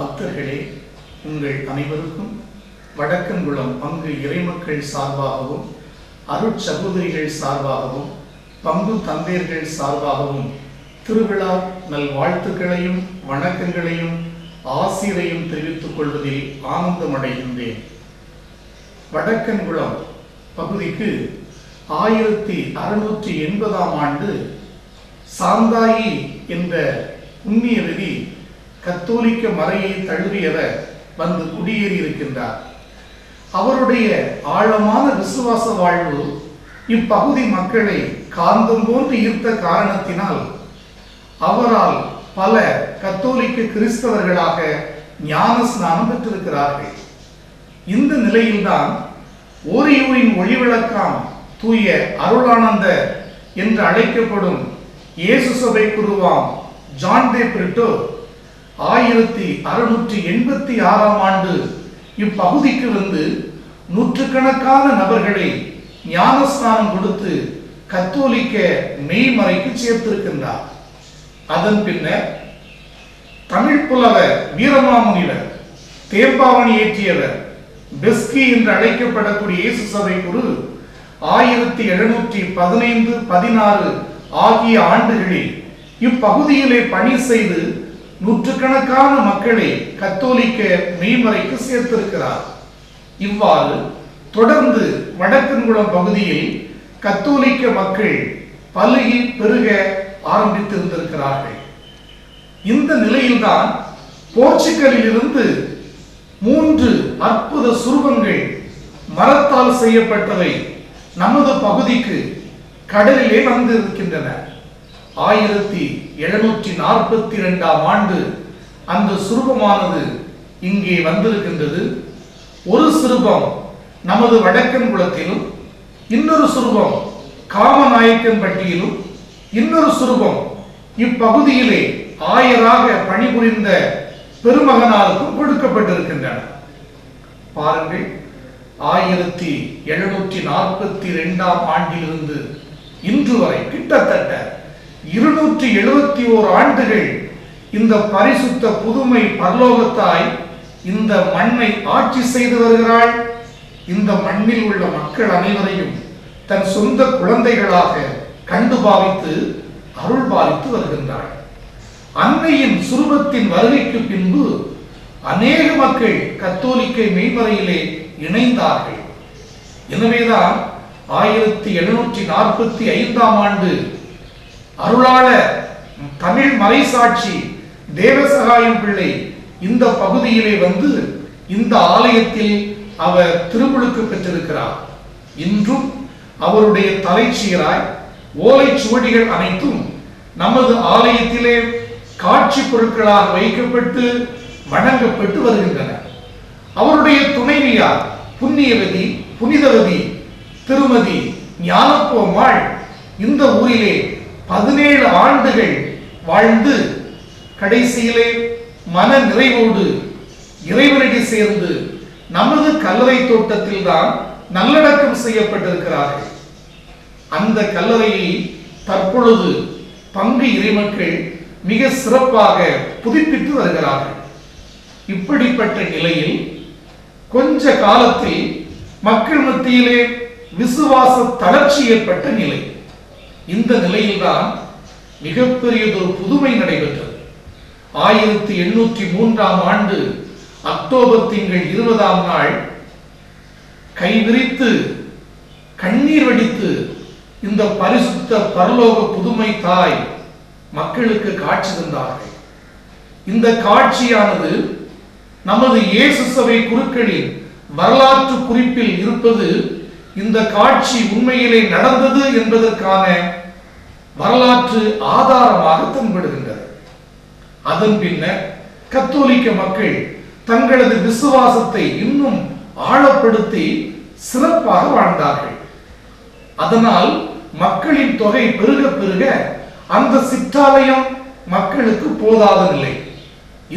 பக்தர்களே, உங்கள் அனைவருக்கும் வடக்கன்குளம் பங்கு இறைமக்கள் சார்பாகவும், அருட்சகோதரிகள் சார்பாகவும், பங்கு தந்தையர்கள் சார்பாகவும் திருவிழா நல்வாழ்த்துக்களையும் வணக்கங்களையும் ஆசிரையும் தெரிவித்துக் கொள்வதில் ஆனந்தமடைகின்றேன். வடக்கன்குளம் பகுதிக்கு 1680ஆம் ஆண்டு சாந்தாயி என்ற புண்ணியவதி கத்தோலிக்க மறையை தழுவியவர் வந்து குடியேறி இருக்கின்றார். அவருடைய ஆழமான விசுவாச வாழ்வு இப்பகுதி மக்களை காந்தம் போன்று ஈர்த்த காரணத்தினால் அவரால் பல கத்தோலிக்க கிறிஸ்தவர்களாக ஞான ஸ்நானம் பெற்றிருக்கிறார்கள். இந்த நிலையில்தான் ஓரியூரின் ஒளிவிளக்காம் தூய அருளானந்த என்று அழைக்கப்படும் இயேசு சபை குருவாம் ஜான் தே பிரிட்டோ 1686ஆம் ஆண்டு இப்பகுதிக்கு வந்து நூற்றுக்கணக்கான நபர்களை ஞானஸ்நானம் கொடுத்து கத்தோலிக்க மெய்மறைக்கு சேர்த்திருக்கின்றார். அதன் பின்னர் தமிழ் புலவர் வீரமாமுனிவர், தேம்பாவணி ஏற்றியவர், பெஸ்கி என்று அழைக்கப்படக்கூடிய இயேசு சபை குரு 1715-16 ஆகிய ஆண்டுகளில் இப்பகுதியிலே பணி செய்து நூற்றுக்கணக்கான மக்களை கத்தோலிக்க மெய்மறைக்கு சேர்த்திருக்கிறார். இவ்வாறு தொடர்ந்து வடக்கன்குளம் பகுதியில் கத்தோலிக்க மக்கள் பலுகி பெருக ஆரம்பித்திருந்திருக்கிறார்கள். இந்த நிலையில்தான் போர்ச்சுகலில் இருந்து 3 அற்புத சுரூபங்கள் மரத்தால் செய்யப்பட்டவை நமது பகுதிக்கு கடலிலே வந்திருக்கின்றன. 1742ஆம் ஆண்டு அந்த சுரூபமானது இங்கே வந்திருக்கின்றது. ஒரு சுரூபம் நமது வடக்கன்குளத்திலும், இன்னொரு சுரூபம் காமநாயக்கன்பட்டியிலும், இன்னொரு சுரூபம் இப்பகுதியிலே ஆயராக பணிபுரிந்த பெருமகனாருக்கும் கொடுக்கப்பட்டிருக்கின்றன. பாருங்கள், 1742ஆம் ஆண்டிலிருந்து இன்று வரை கிட்டத்தட்ட 271 ஆண்டுகள் இந்த பரிசுத்த புதுமை பரலோகத்தாய் இந்த மண்ணை ஆட்சி செய்து வருகிறாள். இந்த மண்ணில் உள்ள மக்கள் அனைவரையும் தன் சொந்த குழந்தைகளாக கண்டு பாவித்து அருள் பாலித்து வருகின்றாள். அன்னையின் சுரூபத்தின் வருகைக்கு பின்பு அநேக மக்கள் கத்தோலிக்க மெய்மறையிலே இணைந்தார்கள். எனவேதான் 1745ஆம் ஆண்டு அருளாளர் தமிழ் மறைசாட்சி தேவசகாயம் பிள்ளை இந்த பகுதியிலே வந்து இந்த ஆலயத்தில் அவர் திருமுழுக்கு பெற்றிருக்கிறார். இன்றும் அவருடைய தலைச்சீராய் ஓலைச்சுவடிகள் அனைத்தும் நமது ஆலயத்திலே காட்சி பொருட்களாக வைக்கப்பட்டு வணங்கப்பட்டு வருகின்றன. அவருடைய துணைவியார் புண்ணியவதி, புனிதவதி திருமதி ஞானப்போம்மாள் இந்த ஊரிலே 17 ஆண்டுகள் வாழ்ந்து கடைசியிலே மன நிறைவோடு இறைவனடி சேர்ந்து நமது கல்லறை தோட்டத்தில் தான் நல்லடக்கம் செய்யப்பட்டிருக்கிறார்கள். அந்த கல்லறையை தற்பொழுது பங்கு இறைமக்கள் மிக சிறப்பாக புதுப்பித்து வருகிறார்கள். இப்படிப்பட்ட நிலையில் கொஞ்ச காலத்தில் மக்கள் மத்தியிலே விசுவாச தளர்ச்சி ஏற்பட்ட நிலை. இந்த நிலையில்தான் மிகப்பெரியதொரு புதுமை நடைபெற்றது. 1803ஆம் ஆண்டு அக்டோபர் திங்கள் 20ஆம் நாள் கைவிரித்து கண்ணீர் வடித்து இந்த பரிசுத்த பரலோக புதுமை தாய் மக்களுக்கு காட்சி தந்தார்கள். இந்த காட்சியானது நமது இயேசு சபை குருக்களின் வரலாற்று குறிப்பில் இருப்பது இந்த காட்சி உண்மையிலே நடந்தது என்பதற்கான வரலாற்று ஆதாரமாக தென்படுகின்றது. அதன் பின்னர் கத்தோலிக்க மக்கள் தங்களது விசுவாசத்தை இன்னும் ஆழப்படுத்தி சிறப்பாக வாழ்ந்தார்கள். அதனால் மக்களின் தொகை பெருக பெருக அந்த சிற்றாலயம் மக்களுக்கு போதாத நிலை.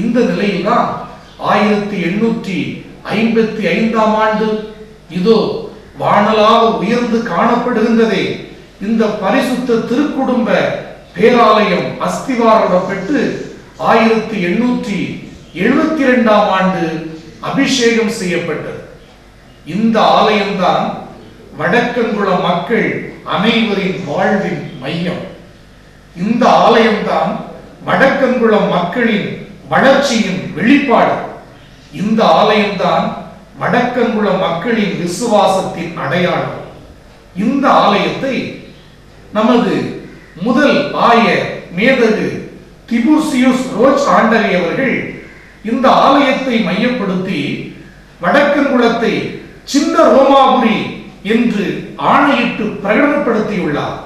இந்த நிலையில்தான் 1855ஆம் ஆண்டு இதோ வானலாக உயர்ந்து காணப்படுகின்றதே இந்த பரிசுத்த திருக்குடும்ப பேராலயம் அஸ்திவாரப்பட்டு 72ஆம் ஆண்டு அபிஷேகம் செய்யப்பட்டது. இந்த ஆலயம்தான் வடக்கங்குளம் மக்கள் அனைவரின் வாழ்வின் மையம். இந்த ஆலயம்தான் வடக்கங்குளம் மக்களின் வளர்ச்சியின் வெளிப்பாடு. இந்த ஆலயம்தான் வடக்கங்குளம் மக்களின் விசுவாசத்தின் அடையாளம். இந்த ஆலயத்தை நமது முதல் ஆயர் மேதகு திபுசியுஸ் ரோச் ஆண்டகை அவர்கள் இந்த ஆலயத்தை மையப்படுத்தி வடக்கங்குளத்தை சின்ன ரோமாபுரி என்று ஆணையிட்டு பிரகடனப்படுத்தியுள்ளார்.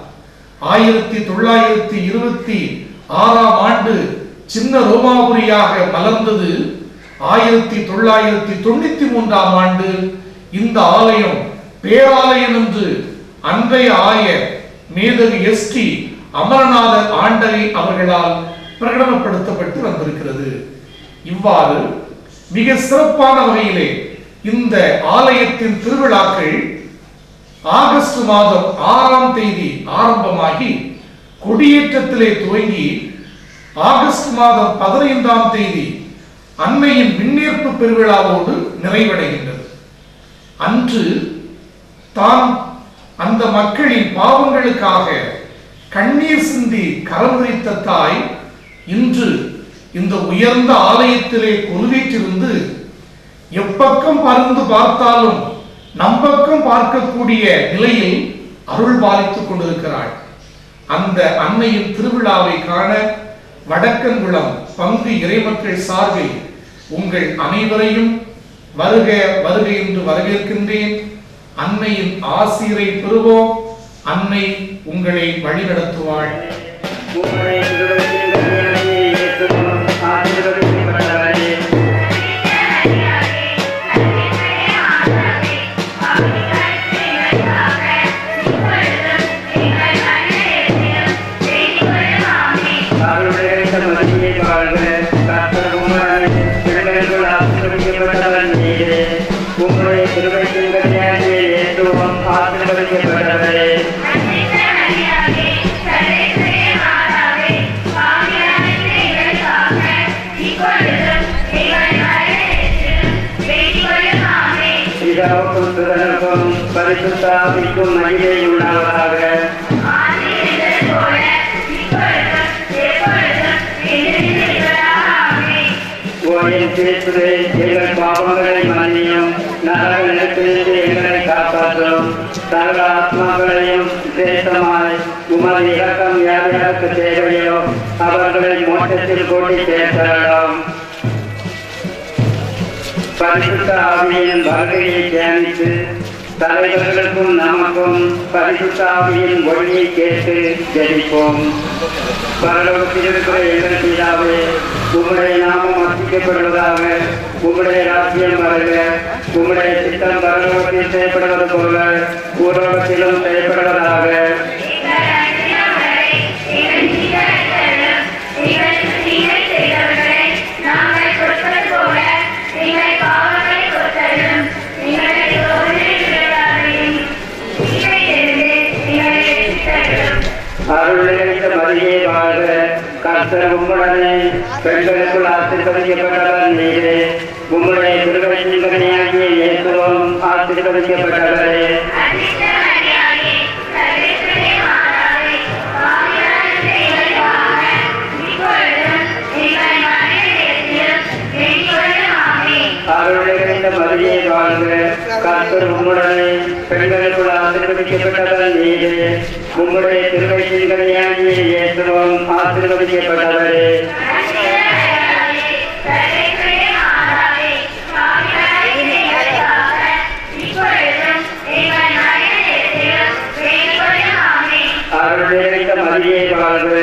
1926ஆம் ஆண்டு சின்ன ரோமாபுரியாக மலர்ந்தது. 1993ஆம் ஆண்டு இந்த ஆலயம் பேராலயம் என்று அன்றைய ஆயர் மேதகு எஸ்டி அமரநாதர் ஆண்டகை அவர்களால் பிரகடனப்படுத்தப்பட்டு வந்திருக்கிறது. இவ்வாறு மிக சிறப்பான வகையிலே இந்த ஆலயத்தின் திருவிழாக்கள் ஆகஸ்ட் மாதம் 6ஆம் தேதி ஆரம்பமாகி கொடியேற்றத்திலே துவங்கி ஆகஸ்ட் மாதம் 15ஆம் தேதி அன்னையின் விண்ணேற்பு பெருவிழாவோடு நிறைவடைகின்றது. அன்று தான் அந்த மக்களின் பாவங்களுக்காக கண்ணீர் சிந்தி கரமுறித்த தாய் இன்று இந்த உயர்ந்த ஆலயத்திலே கொலுவீற்றிருந்து எப்பக்கம் பறந்து பார்த்தாலும் நம்பக்கம் பார்க்கக்கூடிய நிலையில் அருள் பாலித்துக் கொண்டிருக்கிறாள். அந்த அன்னையின் திருவிழாவை காண வடக்கங்குளம் பங்கு இறைமக்கள் சார்பில் உங்கள் அனைவரையும் வருக வருக என்று வரவேற்கின்றேன். அன்னையின் ஆசீரை பெறுவோம். அன்னை உங்களை வழிநடத்துவாள். பரிசுத்தாவிக்கும் மகிமை உண்டாவதாக. எங்கள் பாவங்களை மன்னியும், நரக நெருப்பிலிருந்து எங்களை காப்பாற்றும். சகல ஆத்மாக்களையும் சேஷமாய் உமது இரக்கம் யார் யாருக்கு தேவையோ அவர்களை மோட்சத்தில் கூட்டி சேர்த்தோம். பரிசுத்த ஆவியின் வருகையை தியானித்து தலைவர்களுக்கும் நமக்கும் பரிசுத்த ஆவியின் ஒளியை கேட்டு ஜெபிப்போம். பரலோகத்தில் இருக்கிற எங்கள் பிதாவே, உம்முடைய நாமம் அர்ப்பிக்கப்படுவதாக. உம்முடைய ராஜ்யம் வருக. உம்முடைய சித்தம் பரலோகத்தில் செய்யப்படுவது போல பூலோகத்திலும் செய்யப்படுவதாக. அருள்நிறைந்த மரியே வாழ்க, கர்த்தர் உம்முடனே, பெண்களுக்குள் ஆசீர்வதிக்கப்பட்டவர் நீரே. உம்முடைய திருவயிற்றின் கனியாகிய இயேசுவும் ஆசீர்வதிக்கப்பட்டவரே. அருள்நிறைந்த மரியே வாழ்க, கர்த்தர் உம்முடனே, பெண்களுக்குள் ஆசீர்வதிக்கப்பட்டவர் நீரே. உம்முடைய திருவயிற்றின் கனியாகிய இயேசுவும் ஆசீர்வதிக்கப்பட்டவரே. அருள்நிறைந்த மரியே வாழ்க,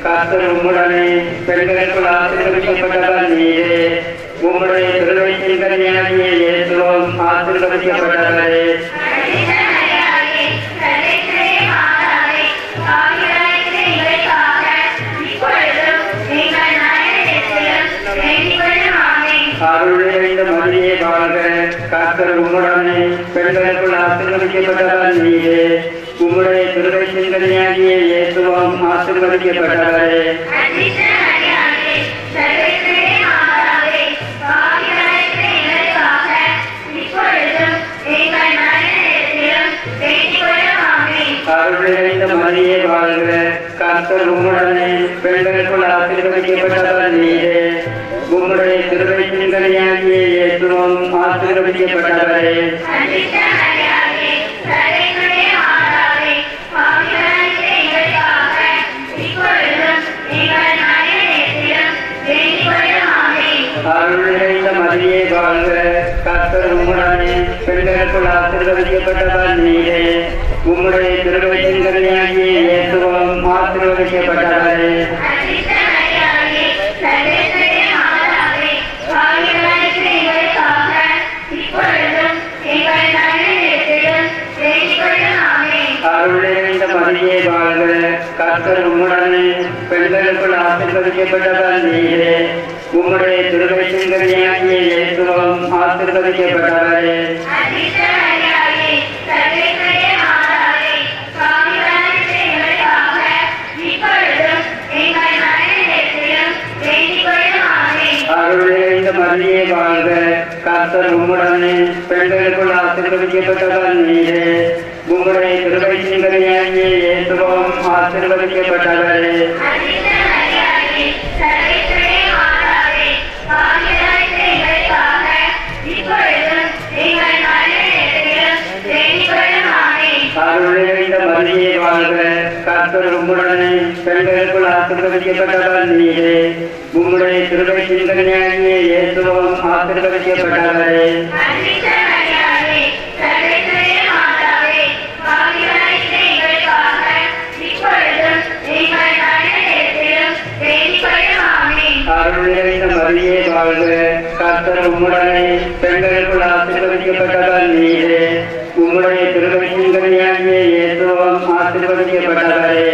கர்த்தர் உம்முடனே, பெண்களுக்குள் ஆசீர்வதிக்கப்பட்டவர் நீரே. உம்முடைய திருவயிற்றின் கனியாகிய இயேசுவும் ஆசீர்வதிக்கப்பட்டவரே. அருள்நிறைந்த மரியே வாழ்க, கர்த்தர் உம்முடனே, பெண்களுக்குள் ஆசீர்வதிக்கப்பட்டவர் நீரே. உம்முடைய திருவயிற்றின் கனியாகிய இயேசுவும் ஆசீர்வதிக்கப்பட்டவரே. வாழ்க. கர்த்தர் உம்முடனே பெண்களுக்குள் ஆசீர்வதிக்கப்பட்டவர் நீரே. உம்முடைய திருவயிற்றின் கனியாகிய இயேசுவும் ஆசீர்வதிக்கப்பட்டவரே. அருள் நிறைந்த மரியே வாழ்க. கர்த்தர் உம்முடனே பெண்களுக்குள் ஆசீர்வதிக்கப்பட்டவர் நீரே. உம்முடைய திருவயிற்றின் கனியாகிய இயேசுவும் ஆசீர்வதிக்கப்பட்டவரே. அருள் நிறைந்த மரியே வாழ்க. கர்த்தர் உம்முடனே பெண்களுக்குள் ஆசீர்வதிக்கப்பட்டவர் நீரே. உம்முடைய திருவயிற்றின் கனியாகிய இயேசுவும் ஆசீர்வதிக்கப்பட்டவரே. அருள் நிறைந்த மரியே வாழ்க. கர்த்தர் உம்முடனே பெண்களுக்குள் ஆசீர்வதிக்கப்பட்டவர் நீரே. உம்முடைய திருவயிற்றின் கனியாகிய இயேசுவும் ஆசீர்வதிக்கப்பட்டவரே. அருள் நிறைந்த மரியே வாழ்க. கர்த்தர் உம்முடனே பெண்களுக்குள் ஆசீர்வதிக்கப்பட்டவர் நீரே. உம்முடைய திருவயிற்றின் கனியாகிய இயேசுவும் ஆசீர்வதிக்கப்பட்டவரே. அருள் நிறைந்த மரியே வாழ்க. கர்த்தர் உம்முடனே பெண்களுக்குள் ஆசீர்வதிக்கப்பட்டவர் நீரே. உம்முடைய திருவயிற்றின் கனியாகிய இயேசுவும் ஆசீர்வதிக்கப்பட்டவரே.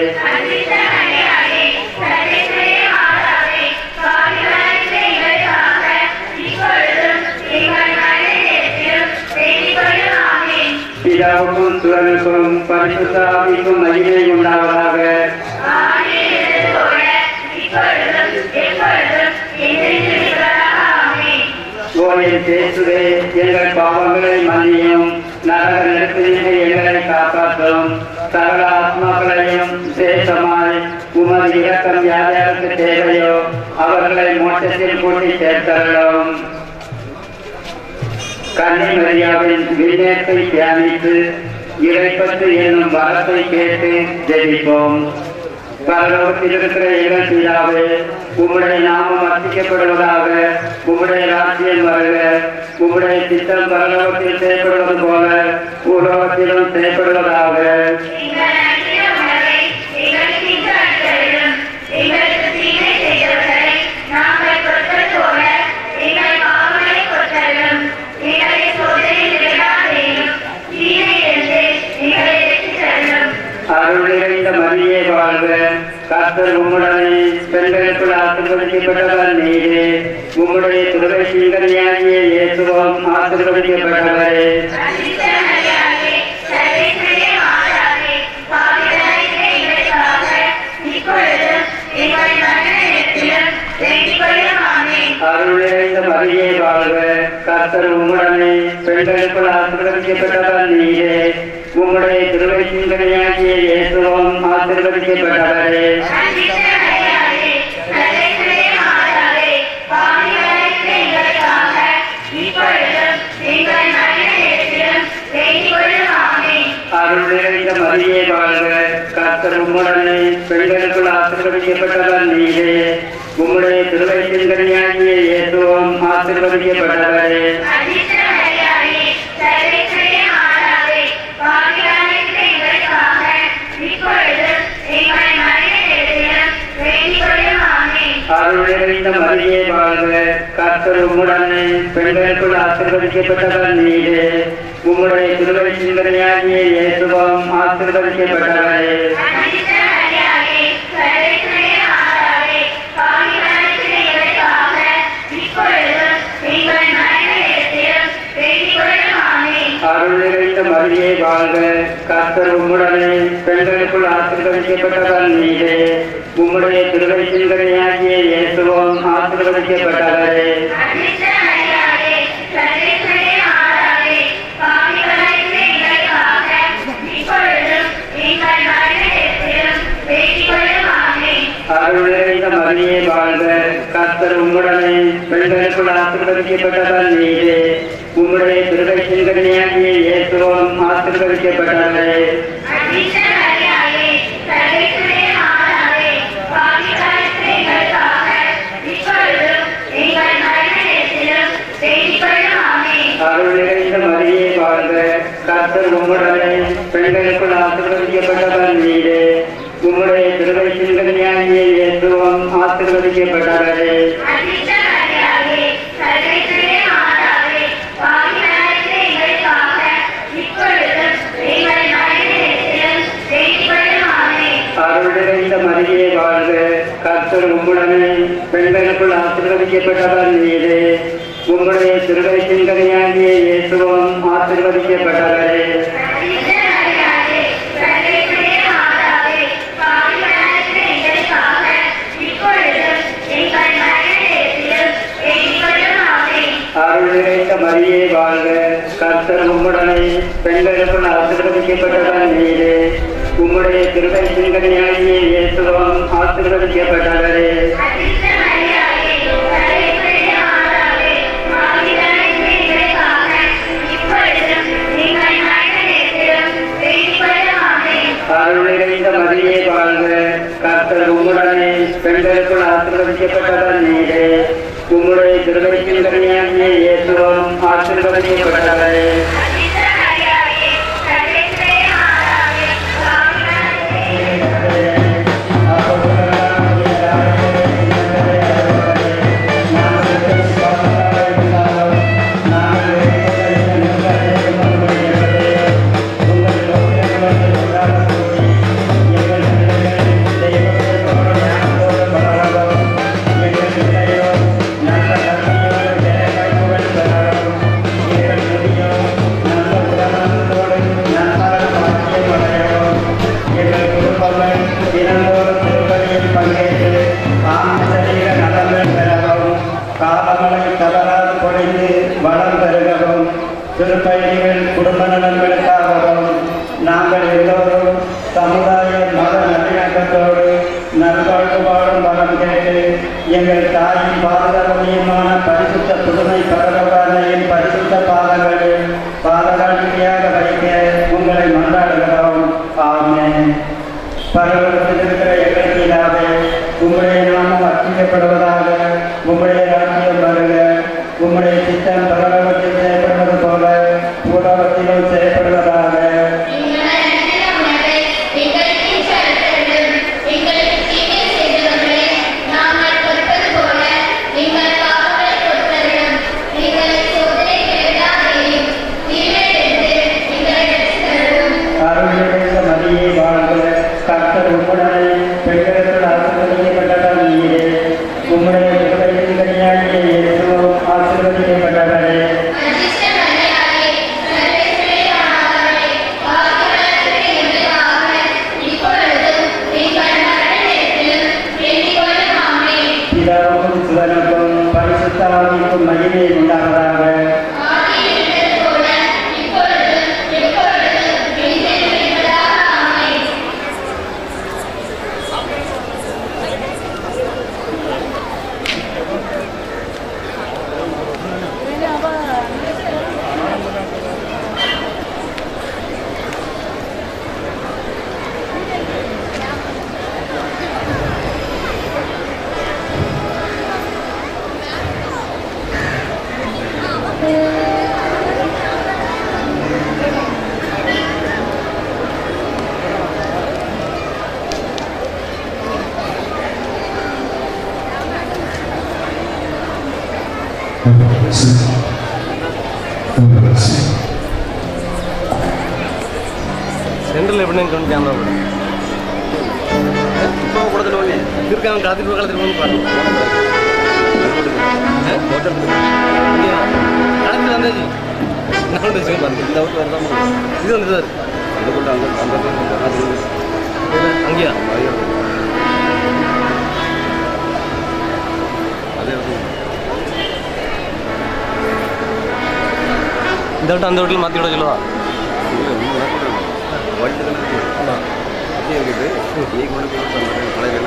பிதாவுக்கும் சுதனுக்கும் பரிசுத்த ஆவிக்கும் மகிமை உண்டாவதாக. கோயில் பேசுவே, எங்கள் பாவங்களை மன்னியும், நரக நெருப்பிலிருந்து எங்களை காப்பாற்றும், சகல ஆத்மாக்களையும் சேஷமாய் உமது இரக்கம் யார் யாருக்கு தேவையோ அவர்களை மோட்சத்தில் கூட்டி சேர்த்தருளும். கன்னி மரியாவின் விண்ணேற்பை தியானித்து இறைப்பற்று என்னும் வரத்தை கேட்டு ஜெபிப்போம். பரலோகத்தில் இருக்கிற எங்கள் பிதாவே, உம்முடைய நாமம் அர்ச்சிக்கப்படுவதாக. உம்முடைய ராஜ்யம் வருக. உம்முடைய சித்தம் பரலோகத்தில் செய்யப்படுவது போல உலோகத்திலும் செய்யப்படுவதாக. அருள் நிறைந்த மரியே வாழ்க. கர்த்தர் உம்முடனே பெண்களுக்குள் ஆசீர்வதிக்கப்பட்டவர் நீரே. உம்முடைய திருவயிற்றின் கனியாகிய இயேசுவும் ஆசீர்வதிக்கப்பட்டவரே. அருள் நிறைந்த மரியே வாழ்க. கர்த்தர் உம்முடனே பெண்களுக்குள் ஆசீர்வதிக்கப்பட்டவர் நீரே. உம்முடைய திருவயிற்றின் கனியாகிய இயேசுவும் ஆசீர்வதிக்கப்பட்டவரே. அருள் நிறைந்த மரியே வாழ்க. கர்த்தர் உம்முடனே பெண்களுக்குள் ஆசீர்வதிக்கப்பட்டவர் நீரே. உம்முடைய திருவயிற்றின் கனியாகிய இயேசுவும் ஆசீர்வதிக்கப்பட்டவரே. அருள் நிறைந்த மரியே வாழ்க. கர்த்தர் உம்முடனே பெண்களுக்குள் ஆசீர்வதிக்கப்பட்டவர் நீரே. உம்முடைய திருவயிற்றின் கனியாகிய இயேசுவும் ஆசீர்வதிக்கப்பட்டவரே. அருள் நிறைந்த மரியே வாழ்க. கர்த்தர் உம்முடனே பெண்களுக்குள் ஆசீர்வதிக்கப்பட்டவர் நீரே. உம்முடைய திருவயிற்றின் கனியாகிய இயேசுவும் ஆசீர்வதிக்கப்பட்டவரே. மரியே வாழ்க, கர்த்தர் உம்முடனே, பெண்களுக்குள் ஆசீர்வதிக்கப்பட்டவர் நீரே. உம்முடைய திருவயிற்றின் கனியாகிய இயேசுவும் ஆசீர்வதிக்கப்பட்டவரே. அருள் நிறைந்த மரியே வாழ்க, கர்த்தர் உம்முடனே, பெண்களுக்குள் ஆசீர்வதிக்கப்பட்டவர் நீரே. உம்முடைய திருவயிற்றின் கனியாகிய இயேசுவும் ஆசீர்வதிக்கப்பட்டவரே. அருள் நிறைந்த மரியே வாழ்க, கர்த்தர் உம்முடனே, பெண்களுக்குள் ஆசீர்வதிக்கப்பட்டவர் நீரே. உம்முடைய திருவயிற்றின் கனியாகிய இயேசுவும் ஆசீர்வதிக்கப்பட்டவரே. அருள் நிறைந்த மரியே வாழ்க, கர்த்தர் உம்முடனே, பெண்களுக்குள் ஆசீர்வதிக்கப்பட்டவர் நீரே. உம்முடைய திருவயிற்றின் கனியாகிய இயேசுவும் ஆசீர்வதிக்கப்பட்டவரே. அருள் நிறைந்த மரியே வாழ்க, கர்த்தர் உம்முடனே, பெண்களுக்குள் ஆசீர்வதிக்கப்பட்டவர் நீரே. உம்முடைய திருவயிற்றின் கனியாகிய இயேசுவும் ஆசீர்வதிக்கப்பட்டவரே. திருப்பயணிகள் குடும்ப நலன்களுக்காகவும் நாங்கள் எல்லோரும் சமுதாய மத நல்லிணக்கத்தோடு நல்வாழ்வு வாழும் வரம் கேட்டு எங்கள் தாயின் பாதுகாப்புமான பரிசுத்த புதுமை பரலோகானையின் பரிசுத்த பாதங்களில் பாதகாட்சியாக வைக்க உங்களை மன்றாடுகிறோம். ஆமென். பரலோகத்தில் இருக்கிற எங்கள் பிதாவே, உம்முடைய நாமம் அர்ச்சிக்கப்படுவதாக, உம்முடைய ராஜ்யம் வருக, உம்முடைய சித்தம் பரலோகத்தில் செய்யப்படுவது போல பூலோகத்திலும் செய்யப்படுவதாக. அருள்நிறைந்த மரியே வாழ்க, கர்த்தர் உம்முடனே, பெண்களுக்குள் ஆசீர்வதிக்கப்பட்டவர் நீரே. உம்முடைய திருவயிற்றின் கனியாகிய இயேசுவும் ஆசீர்வதிக்கப்பட்டவரே. பிதாவுக்கும் சுதனுக்கும் பரிசுத்த ஆவிக்கும் மகிமை உண்டாவதாக. சென்ட்ரல் எப்படி கொஞ்சம் கேமரா கூட இப்போ கொடுத்துட்டு இருக்காங்க காத்திட்டு காலத்தில் வந்து பாருங்க காலத்தில் வந்தாச்சு நான் வச்சுக்கோங்க பாருங்க இந்த அவுட் வரதான் இது வந்து சார் அந்த கூட அந்த அங்கேயா அதே இந்த விட்டு அந்த வீட்டில் மாற்றி விட சொல்லுவா ஒயிட் கலர் அப்படியே இருக்குது கொண்டு போய் பழைய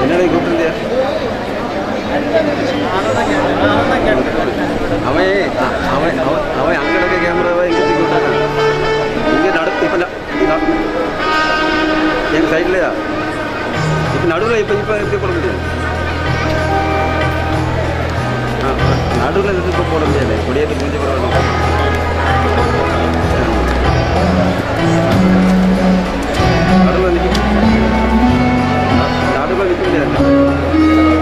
என்னடா கூப்பிட்டுருந்தியா அவன் அங்கே இருக்க கேமராவை இங்கே தூக்கி விட்டுருக்கான் இங்கே இப்போ எங்கள் சைட்லையா இப்போ நடுவில் இப்போ எப்படி போட முடியாது நடுவில் இருந்து இப்போ போட முடியாது கொடியேற்றி முடிஞ்ச பிறகு நடுவில் நிற்க முடியாது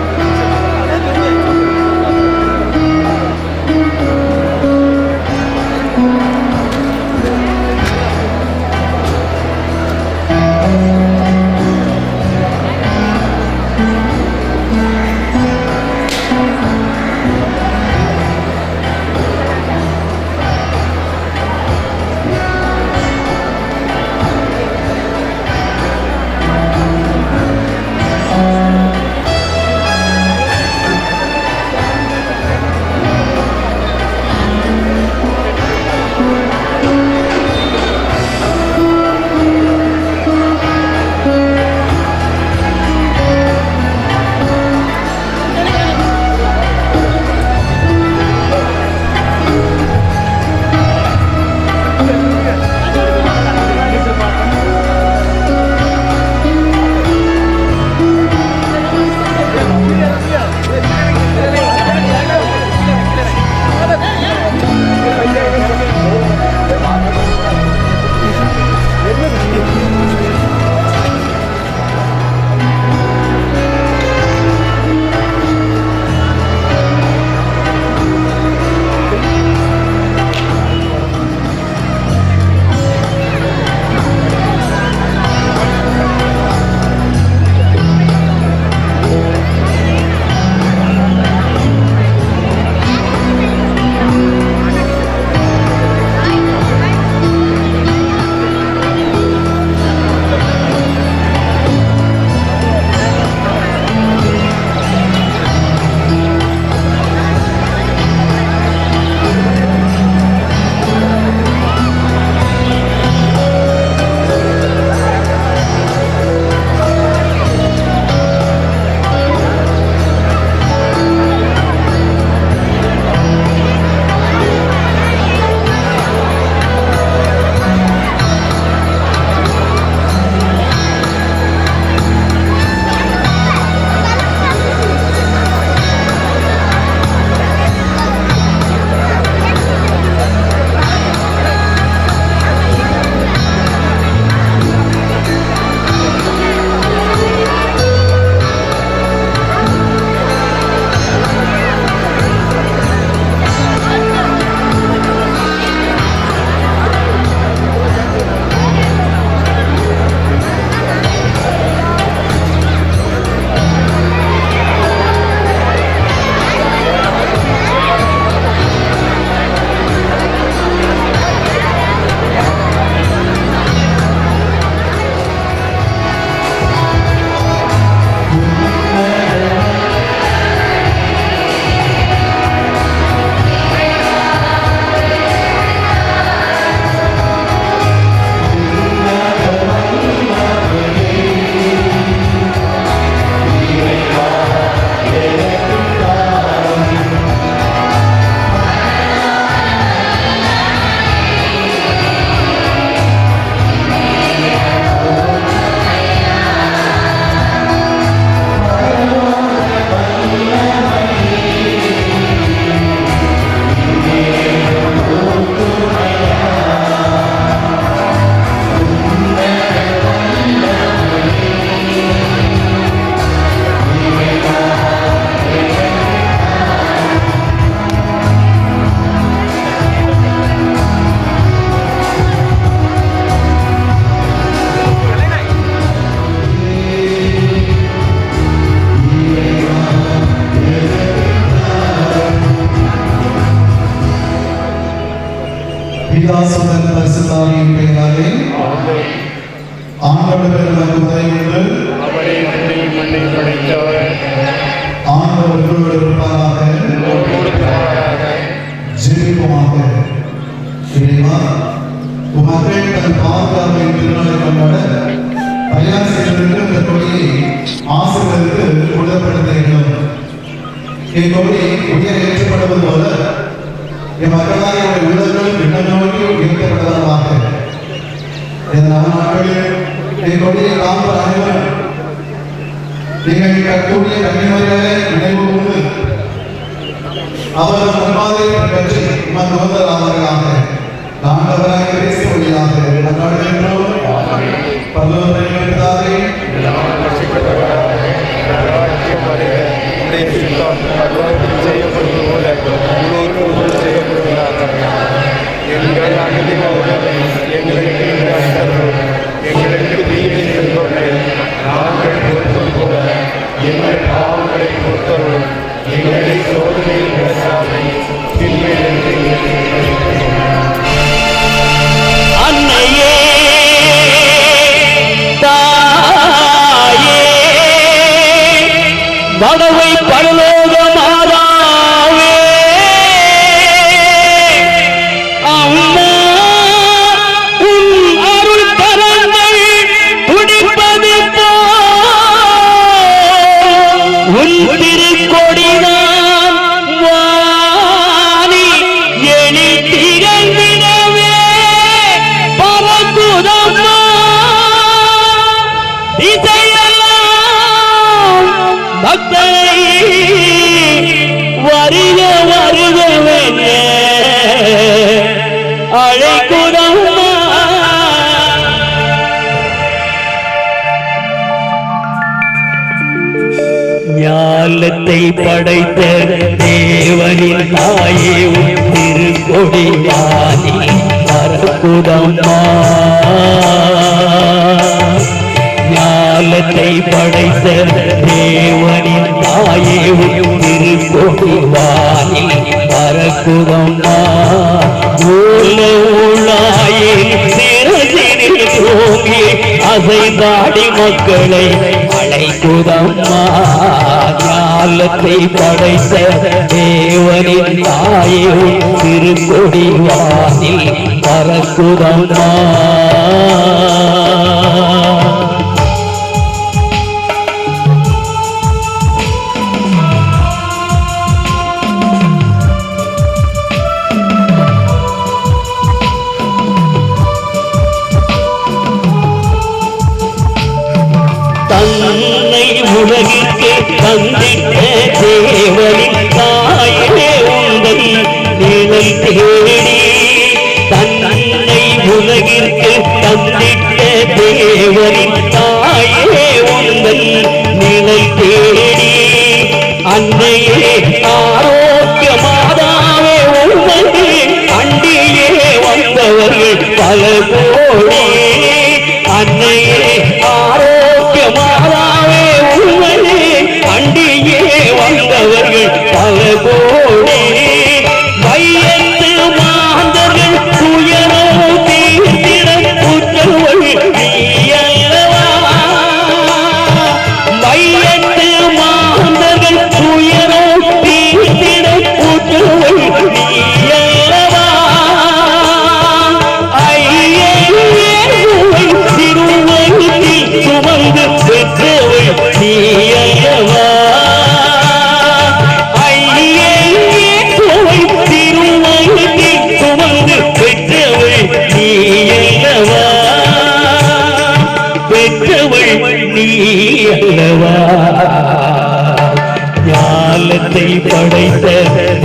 பிதாசுதன் பரிசுத்தாவியின் பெயராலே ஆண்டவர் நமக்கு உதவியுண்டு ஆண்டவர் உங்களோடு இருப்பாராக. ஜெபிப்போமாக. இறைவா, உம் மக்கள் தன் பாதுகாப்பின் திருநாளை கொண்டாட தயார் செய்திருக்கிற இந்த கொடியை ஆசிரியருக்கு என் கொடி உயர் ஏற்றப்படுவது போல என் மக்களாக உள்ளங்கள் எண்ணம் நோக்கி உயர்த்தப்படுவதாக இந்த நாட்களில் என் கொடியை காண்பர் அனைவரும் நீங்கள் கற்கூடிய கன்னிமரியாதை நினைவு கொண்டு அவர் முன்மாதிரி பற்றி மன்றாக ஆண்டவராக கிறிஸ்து வழியாக மன்றாடுகின்றோம். பரலோகத்தில் பிதாவே, செய்யப்படுவது போல எங்கள் அனுமதி எங்களுக்கு எங்களுக்கு தீமை செய்பவர்களை நாங்கள் பொறுத்தது போல எங்கள் பாவங்களை பொறுத்தவரும் எங்களை சோதனையில் விளக்காமை அன்னையே தாயே வடவை பரலோக மாதாவே அம்மா உன் அருள் கரங்கள் துடிப்பது போல் உன் திருக்கொடிதான் வாணி எழி திகழ்ந்திடவே பறக்குதம்மா இசையெல்லாம் பக்தரை வருக வருகவென அழைக்குதம்மா. ஞாலத்தை படைத்த தேவனின் தாயே உன் திருக்கொடி வாணி பறக்குதம்மா. ஞாலத்தை படைத்த தேவனின் தாயே உன் திருக்கொடி வாணி பறக்குதம்மா. அசைந்தாடி மக்களை அழைக்குதம்மா. ஞாலத்தை படைத்த தேவனின் தாயே திருக்கொடி வானில் பறக்குதம்மா. தன்னை உலகிற்கு தந்திட்ட தேவனின் தாயே உங்கள் நிழல் தேடி. தன்னை உலகிற்கு தந்திட்ட தேவனின் தாயே உங்கள் நிழல் தேடி. அன்னையே ஆரோக்கிய மாதாவே உங்களை அண்டியே வந்தவர்கள் பல கோடி. அன்னையே ஆரோக்கிய மாதாவே உங்களை அண்டியே வந்தவர்கள் பல கோடி. வையத்து மாந்தர்கள் துயரோ தீர்த்திடம் புற்றவள் நீயல்லவா. வையத்து மாந்தர்கள் துயரோ தீர்த்திடம் புற்றவள் நீயல்லவா. சுமந்து பெற்றவள் நீயல்லவா. திருவயத்தில் சுமந்து பெற்றவள் நீயல்லவா. பெற்றவள் நீயல்லவா. ஞாலத்தை படைத்த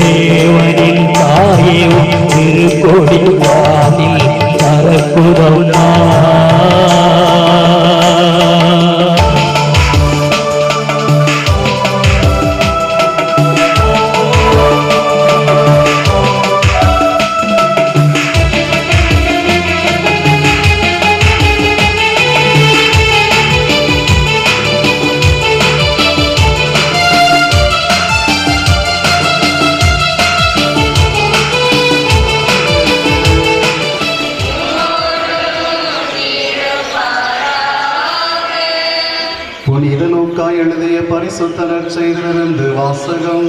தேவனின் தாயே திருக்கொடி வானில் பறக்குதம்மா. எழுதிய பரிசுத்த நற்செய்தியிலிருந்து வாசகம்.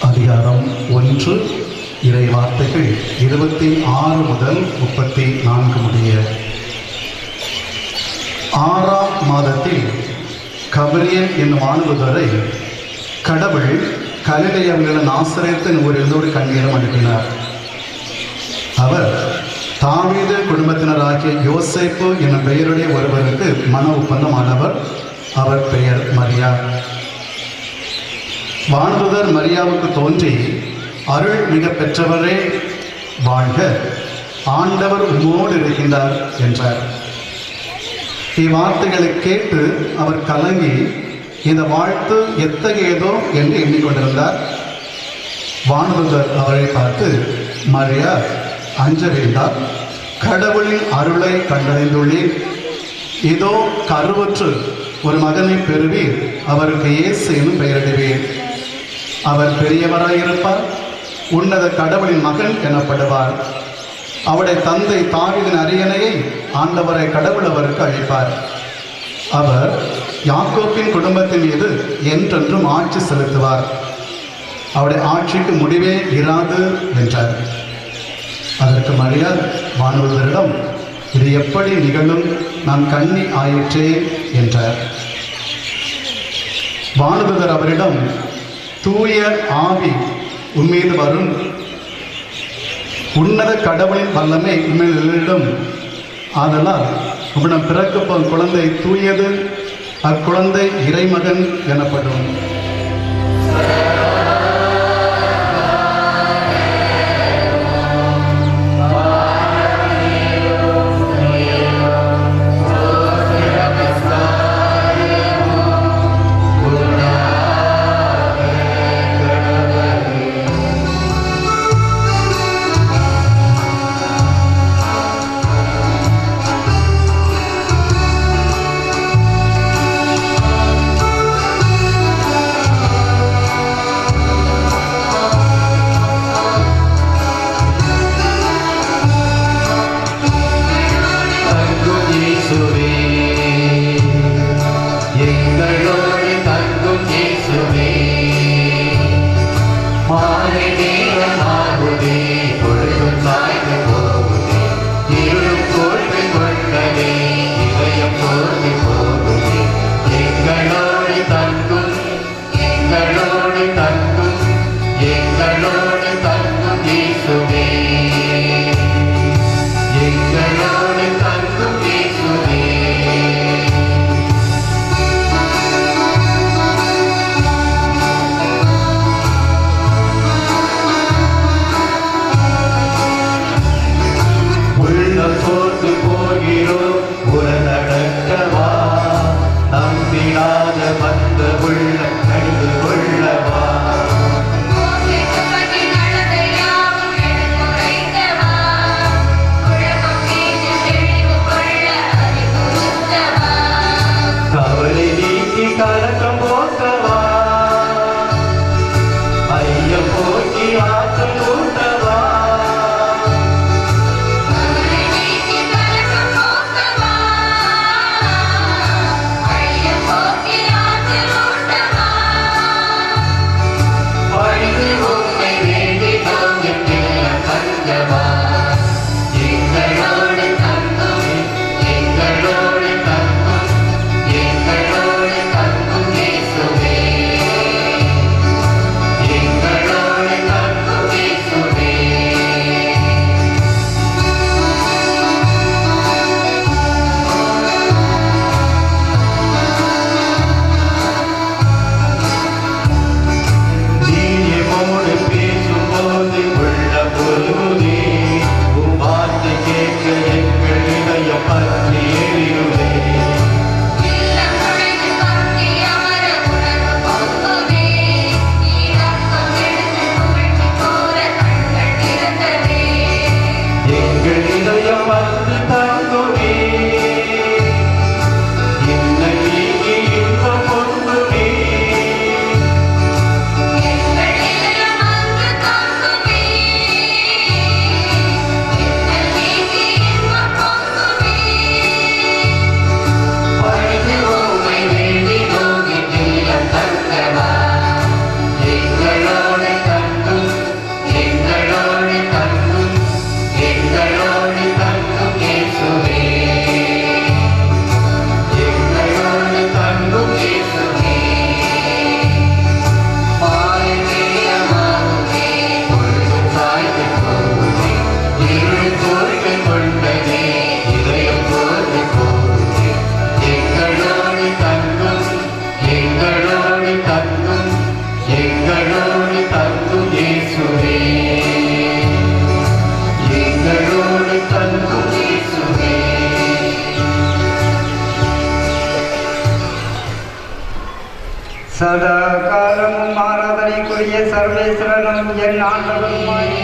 அதிகாரம் 1 இறை வார்த்தைகள் 26 முதல் 34 முடிய. 6ஆம் மாதத்தில் கபிரியேல் என்னும் ஆணுவரை கடவுள் கலிலேயாவில் உள்ள நாசரேத்தின் ஊரிலிருந்து ஒரு கண்ணீரம் அனுப்பினார். அவர் தாவீது குடும்பத்தினராகிய யோசேப்பு என்னும் பெயருடைய ஒருவருக்கு மன ஒப்பந்தமானவர். அவர் பெயர் மரியா. வானதூதர் மரியாவுக்கு தோன்றி, அருள் மிக பெற்றவரே வாழ்க, ஆண்டவர் உம்மோடு இருக்கின்றார் என்றார். இவ்வார்த்தைகளை கேட்டு அவர் கலங்கி இந்த வாழ்த்து எத்தகையதோ என்று எண்ணிக்கொண்டிருந்தார். வானதூதர் அவரை பார்த்து, மரியா, அஞ்ச வேண்டாம், கடவுளின் அருளை கண்டறிந்துள்ளீர். இதோ கருவுற்று ஒரு மகனை பெறுவீர், அவருக்கு இயேசு எனும் பெயரிடுவீர். அவர் பெரியவராயிருப்பார், உன்னத கடவுளின் மகன் எனப்படுவார். அவருடைய தந்தை தாவீதின் அரியணையை ஆண்டவரை கடவுள் அவருக்கு அளிப்பார். அவர் யாக்கோப்பின் குடும்பத்தின் மீது என்றென்றும் ஆட்சி செலுத்துவார். அவருடைய ஆட்சிக்கு முடிவே இராது என்றார். அதற்கு மரியா வானதூதரிடம், இது எப்படி நிகழும், நான் கன்னி ஆயிற்றே என்றார். வானதூதர் அவரிடம், தூய ஆவி உம்மீது வரும், உன்னத கடவுளின் வல்லமை உண்மையிலும், ஆதலால் உம்மிடம் பிறக்கப்போம் குழந்தை தூயது, அக்குழந்தை இறைமகன் எனப்படும். எங்களோடு தங்கும் இயேசுவே. சதா காலமும் ஆராதனைக்குரிய சர்வேஸ்வரனும் என் ஆண்டவருமாய்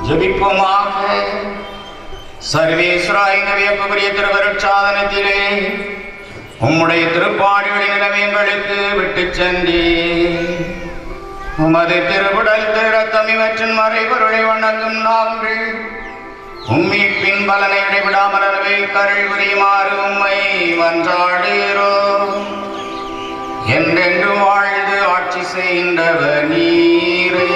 ஜபிப்போமாக. சர்வேஸ்வராய் வியப்புக்குரிய திருவருட்சாதனத்திலே உம்முடைய திருப்பாடுகளின் நிலவியங்களுக்கு விட்டுச் சென்றி உமது திருவுடல் திருரத்தம் இவற்றின் மறைபொருளை வணங்கும் நாங்கள் உம்மீட்பின் பலனை இடைவிடாமல் அளவை கருள் புரியுமாறு உம்மை மன்றாடுகிறோம். என்றென்று வாழ்ந்து ஆட்சி செய்கின்றவர் நீரே.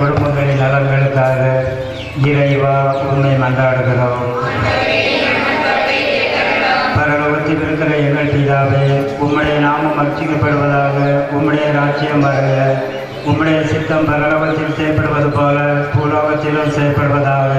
குடும்பங்களின் நலன்களுக்காக இறைவா உண்மை மன்றாடுகிறோம். பரலோகத்தில் இருக்கிற எங்கள் பிதாவே, உம்முடைய நாமம் அர்ச்சிக்கப்படுவதாக. உம்முடைய ராஜ்யம் வருக. உம்முடைய சித்தம் பரலோகத்தில் செய்யப்படுவது போல பூலோகத்திலும் செய்யப்படுவதாக.